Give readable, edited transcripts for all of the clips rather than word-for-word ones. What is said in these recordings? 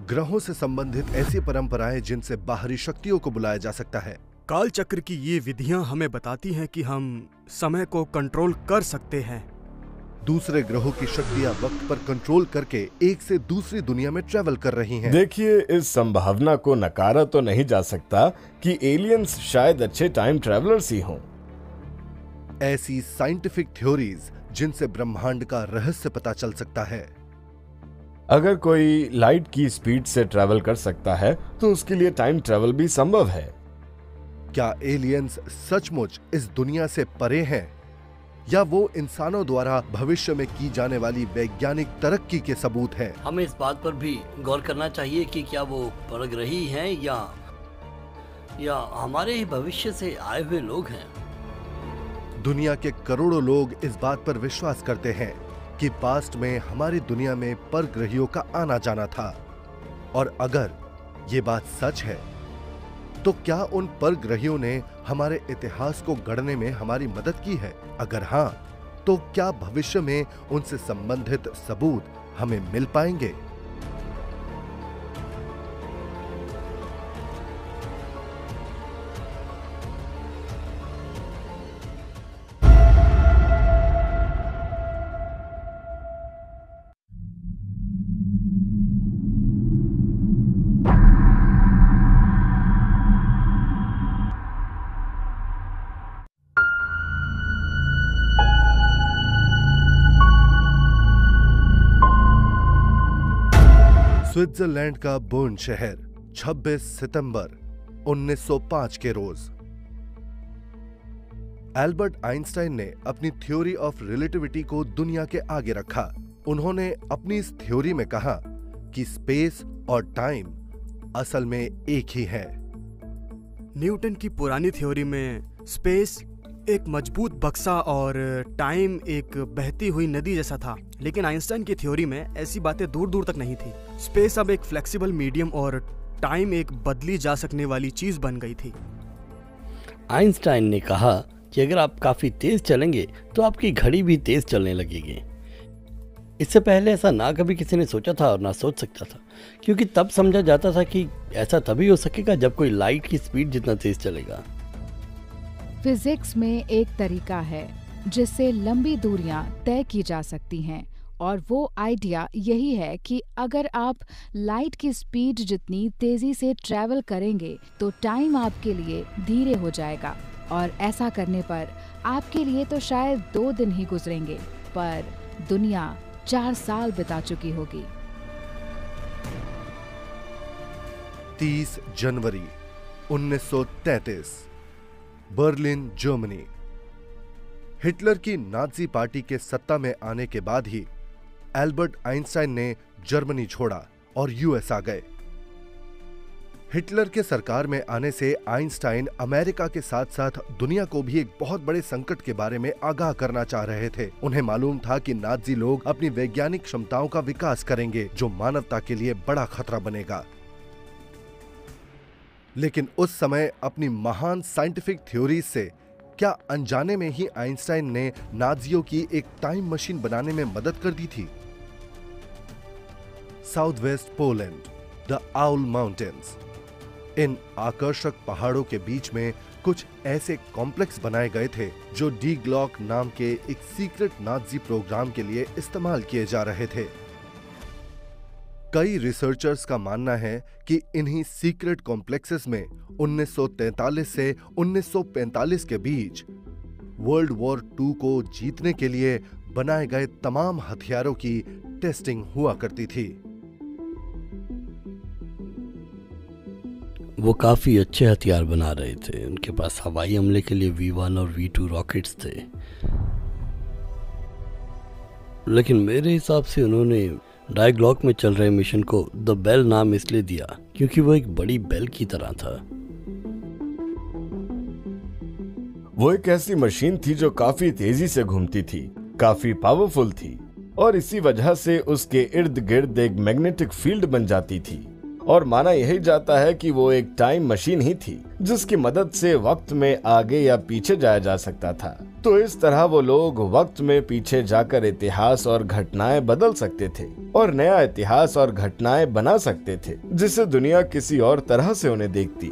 ग्रहों से संबंधित ऐसी परंपराएं जिनसे बाहरी शक्तियों को बुलाया जा सकता है। काल चक्र की ये विधियां हमें बताती हैं कि हम समय को कंट्रोल कर सकते हैं। दूसरे ग्रहों की शक्तियां वक्त पर कंट्रोल करके एक से दूसरी दुनिया में ट्रेवल कर रही हैं। देखिए, इस संभावना को नकारा तो नहीं जा सकता कि एलियंस शायद अच्छे टाइम ट्रैवलर्स ही हों। ऐसी साइंटिफिक थ्योरीज जिनसे ब्रह्मांड का रहस्य पता चल सकता है। अगर कोई लाइट की स्पीड से ट्रैवल कर सकता है तो उसके लिए टाइम ट्रैवल भी संभव है। क्या एलियंस सचमुच इस दुनिया से परे हैं या वो इंसानों द्वारा भविष्य में की जाने वाली वैज्ञानिक तरक्की के सबूत हैं? हमें इस बात पर भी गौर करना चाहिए कि क्या वो परग्रही हैं या हमारे ही भविष्य से आए हुए लोग हैं। दुनिया के करोड़ों लोग इस बात पर विश्वास करते हैं कि पास्ट में हमारी दुनिया में परग्रहियों का आना जाना था, और अगर ये बात सच है तो क्या उन परग्रहियों ने हमारे इतिहास को गढ़ने में हमारी मदद की है? अगर हां, तो क्या भविष्य में उनसे संबंधित सबूत हमें मिल पाएंगे? स्विट्जरलैंड का बर्न शहर 26 सितंबर 1905 के रोज। एल्बर्ट आइंस्टाइन ने अपनी थ्योरी ऑफ रिलेटिविटी को दुनिया के आगे रखा। उन्होंने अपनी इस थ्योरी में कहा कि स्पेस और टाइम असल में एक ही है। न्यूटन की पुरानी थ्योरी में स्पेस एक मजबूत बक्सा और टाइम एक बहती हुई नदी जैसा था, लेकिन आइंस्टाइन की थ्योरी में ऐसी बातें दूर दूर तक नहीं थी। स्पेस अब एक फ्लेक्सिबल मीडियम और टाइम एक बदली जा सकने वाली चीज बन गई थी। आइंस्टाइन ने कहा कि अगर आप काफी तेज चलेंगे तो आपकी घड़ी भी तेज चलने लगेगी। इससे पहले ऐसा ना कभी किसी ने सोचा था और ना सोच सकता था, क्योंकि तब समझा जाता था कि ऐसा तभी हो सकेगा जब कोई लाइट की स्पीड जितना तेज चलेगा। फिजिक्स में एक तरीका है जिससे लंबी दूरियां तय की जा सकती हैं, और वो आइडिया यही है कि अगर आप लाइट की स्पीड जितनी तेजी से ट्रैवल करेंगे तो टाइम आपके लिए धीरे हो जाएगा, और ऐसा करने पर आपके लिए तो शायद 2 दिन ही गुजरेंगे, पर दुनिया 4 साल बिता चुकी होगी। 30 जनवरी 1933, बर्लिन, जर्मनी। हिटलर की नाजी पार्टी के सत्ता में आने के बाद ही एल्बर्ट आइंस्टाइन ने जर्मनी छोड़ा और यूएस आ गए। हिटलर के सरकार में आने से आइंस्टाइन अमेरिका के साथ साथ दुनिया को भी एक बहुत बड़े संकट के बारे में आगाह करना चाह रहे थे। उन्हें मालूम था कि नाजी लोग अपनी वैज्ञानिक क्षमताओं का विकास करेंगे जो मानवता के लिए बड़ा खतरा बनेगा। लेकिन उस समय अपनी महान साइंटिफिक थ्योरीज से क्या अनजाने में ही आइंस्टाइन ने नाजियों की एक टाइम मशीन बनाने में मदद कर दी थी? South west Poland, the owl mountains. इन आकर्षक पहाड़ों के बीच में कुछ ऐसे कॉम्प्लेक्स बनाए गए थे जो डी ग्लॉक नाम के एक सीक्रेट नाजी प्रोग्राम के लिए इस्तेमाल किए जा रहे थे। कई रिसर्चर्स का मानना है कि इन्हीं सीक्रेट कॉम्प्लेक्सेस में 1943 से 1945 के बीच वर्ल्ड वॉर 2 को जीतने के लिए बनाए गए तमाम हथियारों की टेस्टिंग हुआ करती थी। वो काफी अच्छे हथियार बना रहे थे। उनके पास हवाई हमले के लिए V1 और V2 रॉकेट्स थे, लेकिन मेरे हिसाब से उन्होंने डायग्लॉक में चल रहे मिशन को द बेल नाम इसलिए दिया क्योंकि वो एक बड़ी बेल की तरह था। वो एक ऐसी मशीन थी जो काफी तेजी से घूमती थी, काफी पावरफुल थी, और इसी वजह से उसके इर्द गिर्द एक मैग्नेटिक फील्ड बन जाती थी। और माना यही जाता है कि वो एक टाइम मशीन ही थी जिसकी मदद से वक्त में आगे या पीछे जाया जा सकता था। तो इस तरह वो लोग वक्त में पीछे जाकर इतिहास और घटनाएं बदल सकते थे और नया इतिहास और घटनाएं बना सकते थे जिसे दुनिया किसी और तरह से उन्हें देखती।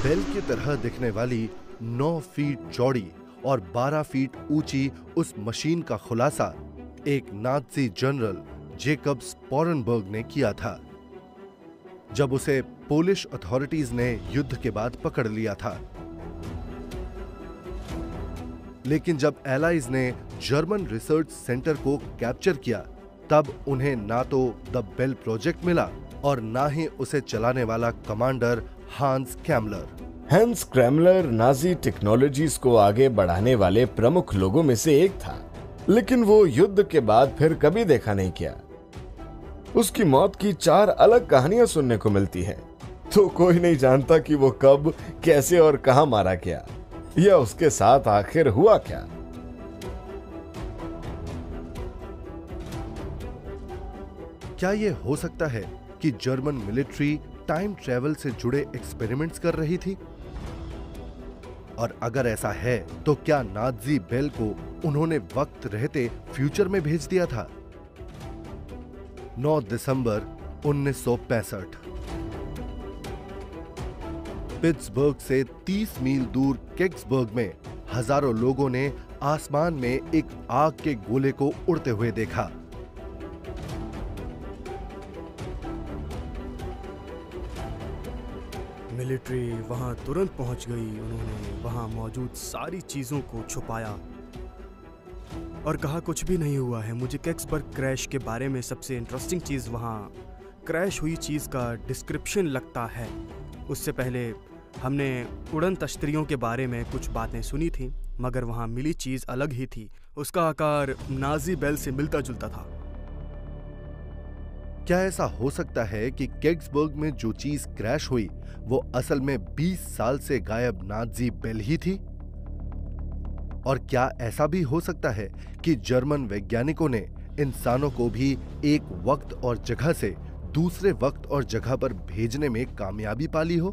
बेल की तरह दिखने वाली 9 फीट चौड़ी और 12 फीट ऊंची उस मशीन का खुलासा एक नाज़ी जनरल जेकब स्पोरनबर्ग ने किया था जब उसे पोलिश अथॉरिटीज ने युद्ध के बाद पकड़ लिया था। लेकिन जब एलाइज ने जर्मन रिसर्च सेंटर को कैप्चर किया तब उन्हें ना तो द बेल प्रोजेक्ट मिला और ना ही उसे चलाने वाला कमांडर हांस कैमलर। हैंस क्रैमलर नाजी टेक्नोलॉजीज को आगे बढ़ाने वाले प्रमुख लोगों में से एक था, लेकिन वो युद्ध के बाद फिर कभी देखा नहीं किया। उसकी मौत की 4 अलग कहानियां सुनने को मिलती हैं, तो कोई नहीं जानता कि वो कब, कैसे और कहां मारा गया या उसके साथ आखिर हुआ क्या। क्या ये हो सकता है कि जर्मन मिलिट्री टाइम ट्रैवल से जुड़े एक्सपेरिमेंट्स कर रही थी? और अगर ऐसा है तो क्या नाज़ी बेल को उन्होंने वक्त रहते फ्यूचर में भेज दिया था? 9 दिसंबर 1965 पिट्सबर्ग से 30 मील दूर केग्सबर्ग में हजारों लोगों ने आसमान में एक आग के गोले को उड़ते हुए देखा। मिलिट्री वहां तुरंत पहुंच गई। उन्होंने वहां मौजूद सारी चीजों को छुपाया और कहा कुछ भी नहीं हुआ है। मुझे केग्सबर्ग क्रैश के बारे में सबसे इंटरेस्टिंग चीज़ वहाँ क्रैश हुई चीज़ का डिस्क्रिप्शन लगता है। उससे पहले हमने उड़न तश्तरियों के बारे में कुछ बातें सुनी थी, मगर वहाँ मिली चीज़ अलग ही थी। उसका आकार नाजी बेल से मिलता जुलता था। क्या ऐसा हो सकता है कि केग्सबर्ग में जो चीज क्रैश हुई वो असल में 20 साल से गायब नाज़ी बेल ही थी? और क्या ऐसा भी हो सकता है कि जर्मन वैज्ञानिकों ने इंसानों को भी एक वक्त और जगह से दूसरे वक्त और जगह पर भेजने में कामयाबी पाली हो?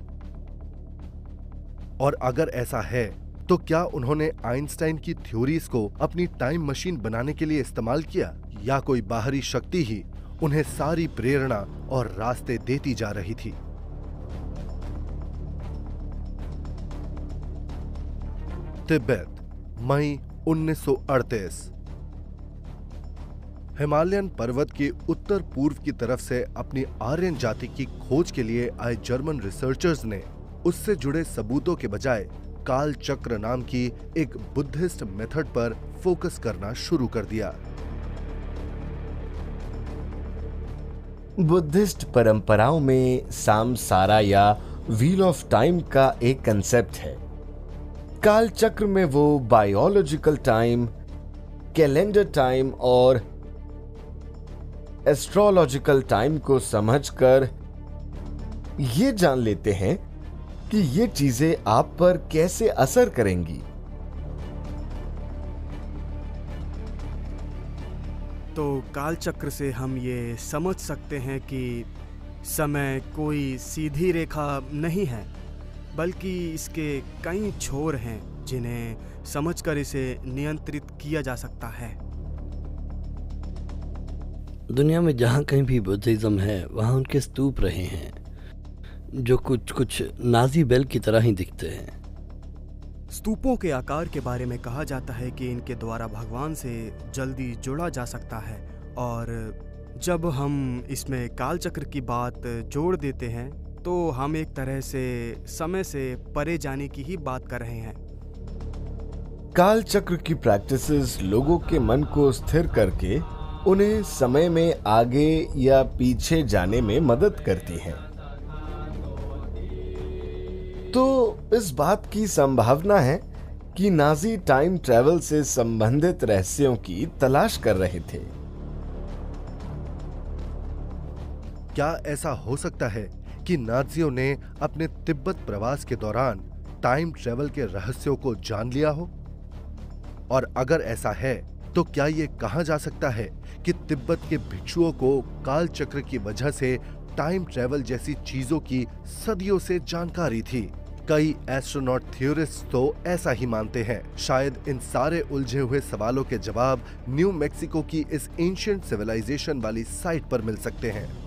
और अगर ऐसा है तो क्या उन्होंने आइंस्टाइन की थ्योरीज को अपनी टाइम मशीन बनाने के लिए इस्तेमाल किया, या कोई बाहरी शक्ति ही उन्हें सारी प्रेरणा और रास्ते देती जा रही थी? तिब्बत, मई 1938। हिमालयन पर्वत के उत्तर पूर्व की तरफ से अपनी आर्यन जाति की खोज के लिए आए जर्मन रिसर्चर्स ने उससे जुड़े सबूतों के बजाय काल चक्र नाम की एक बुद्धिस्ट मेथड पर फोकस करना शुरू कर दिया। बुद्धिस्ट परंपराओं में सामसारा या व्हील ऑफ टाइम का एक कंसेप्ट है। काल चक्र में वो बायोलॉजिकल टाइम, कैलेंडर टाइम और एस्ट्रोलॉजिकल टाइम को समझकर ये जान लेते हैं कि ये चीजें आप पर कैसे असर करेंगी। तो काल चक्र से हम ये समझ सकते हैं कि समय कोई सीधी रेखा नहीं है, बल्कि इसके कई छोर हैं जिन्हें समझकर इसे नियंत्रित किया जा सकता है। दुनिया में जहाँ कहीं भी बुद्धिज्म है वहाँ उनके स्तूप रहे हैं जो कुछ नाजी बेल की तरह ही दिखते हैं। स्तूपों के आकार के बारे में कहा जाता है कि इनके द्वारा भगवान से जल्दी जुड़ा जा सकता है, और जब हम इसमें कालचक्र की बात जोड़ देते हैं तो हम एक तरह से समय से परे जाने की ही बात कर रहे हैं। काल चक्र की प्रैक्टिसेस लोगों के मन को स्थिर करके उन्हें समय में आगे या पीछे जाने में मदद करती हैं। तो इस बात की संभावना है कि नाजी टाइम ट्रैवल से संबंधित रहस्यों की तलाश कर रहे थे। क्या ऐसा हो सकता है कि नाजियों ने अपने तिब्बत प्रवास के दौरान टाइम ट्रैवल के रहस्यों को जान लिया हो? और अगर ऐसा है तो क्या यह कहा जा सकता है कि तिब्बत के भिक्षुओं को काल चक्र की वजह से टाइम ट्रेवल जैसी चीजों की सदियों से जानकारी थी। कई एस्ट्रोनॉट थ्योरिस्ट तो ऐसा ही मानते हैं। शायद इन सारे उलझे हुए सवालों के जवाब न्यू मैक्सिको की इस एंशिएंट सिविलाइजेशन वाली साइट पर मिल सकते हैं।